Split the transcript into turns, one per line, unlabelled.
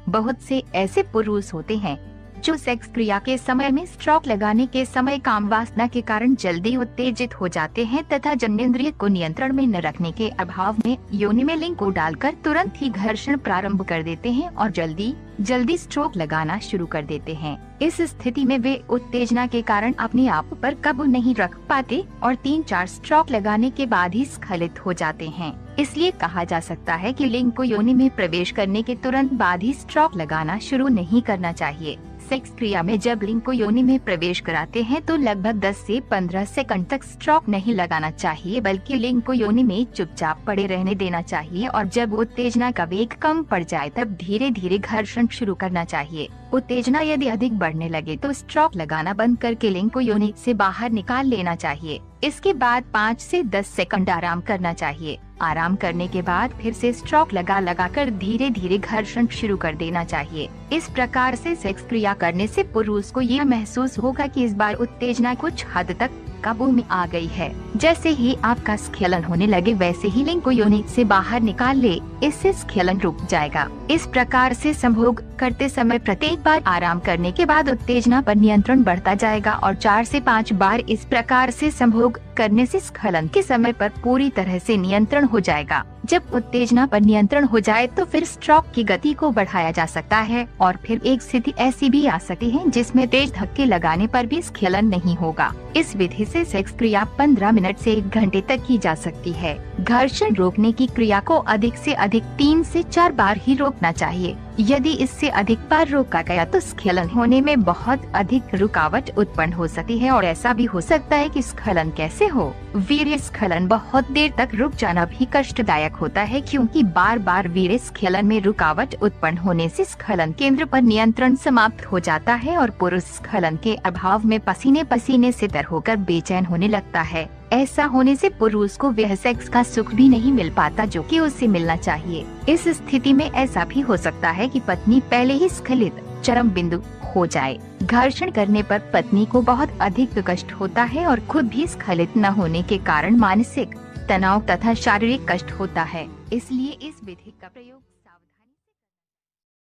बहुत से ऐसे पुरुष होते हैं जो सेक्स क्रिया के समय में स्ट्रोक लगाने के समय काम वासना के कारण जल्दी उत्तेजित हो जाते हैं तथा जननेंद्रिय को नियंत्रण में न रखने के अभाव में योनि में लिंग को डालकर तुरंत ही घर्षण प्रारंभ कर देते हैं और जल्दी स्ट्रोक लगाना शुरू कर देते हैं। इस स्थिति में वे उत्तेजना के कारण अपने आप पर काबू नहीं रख पाते और 3-4 स्ट्रोक लगाने के बाद ही स्खलित हो जाते हैं। इसलिए कहा जा सकता है कि लिंग को योनि में प्रवेश करने के तुरंत बाद ही स्ट्रोक लगाना शुरू नहीं करना चाहिए। सेक्स क्रिया में जब लिंग को योनि में प्रवेश कराते हैं तो लगभग 10 से 15 सेकंड तक स्ट्रोक नहीं लगाना चाहिए, बल्कि लिंग को योनि में चुपचाप पड़े रहने देना चाहिए और जब उत्तेजना का वेग कम पड़ जाए तब धीरे धीरे घर्षण शुरू करना चाहिए। उत्तेजना यदि अधिक बढ़ने लगे तो स्ट्रोक लगाना बंद करके लिंग को योनि से बाहर निकाल लेना चाहिए। इसके बाद 5 से 10 सेकंड आराम करना चाहिए। आराम करने के बाद फिर से स्ट्रोक लगा कर धीरे धीरे घर्षण शुरू कर देना चाहिए। इस प्रकार से सेक्स क्रिया करने से पुरुष को यह महसूस होगा कि इस बार उत्तेजना कुछ हद तक काबू में आ गई है। जैसे ही आपका स्खलन होने लगे वैसे ही लिंग को योनि से बाहर निकाल ले, इससे स्खलन रुक जाएगा। इस प्रकार से संभोग करते समय प्रत्येक बार आराम करने के बाद उत्तेजना पर नियंत्रण बढ़ता जाएगा और 4 से 5 बार इस प्रकार से संभोग करने से स्खलन के समय पर पूरी तरह से नियंत्रण हो जाएगा। जब उत्तेजना पर नियंत्रण हो जाए तो फिर स्ट्रोक की गति को बढ़ाया जा सकता है और फिर एक स्थिति ऐसी भी आ सकती है जिसमें तेज धक्के लगाने पर भी स्खलन नहीं होगा। इस विधि से सेक्स क्रिया 15 मिनट से 1 घंटे तक की जा सकती है। घर्षण रोकने की क्रिया को अधिक से अधिक 3 से 4 बार ही रोकना चाहिए। यदि इससे अधिक बार रोका गया तो स्खलन होने में बहुत अधिक रुकावट उत्पन्न हो सकती है और ऐसा भी हो सकता है कि स्खलन कैसे हो। वीर्य स्खलन बहुत देर तक रुक जाना भी कष्टदायक होता है, क्योंकि बार बार वीर्य स्खलन में रुकावट उत्पन्न होने से स्खलन केंद्र पर नियंत्रण समाप्त हो जाता है और पुरुष स्खलन के अभाव में पसीने से तर होकर बेचैन होने लगता है। ऐसा होने से पुरुष को वह सेक्स का सुख भी नहीं मिल पाता जो कि उसे मिलना चाहिए। इस स्थिति में ऐसा भी हो सकता है कि पत्नी पहले ही स्खलित चरम बिंदु हो जाए। घर्षण करने पर पत्नी को बहुत अधिक कष्ट होता है और खुद भी स्खलित न होने के कारण मानसिक तनाव तथा शारीरिक कष्ट होता है। इसलिए इस विधि का प्रयोग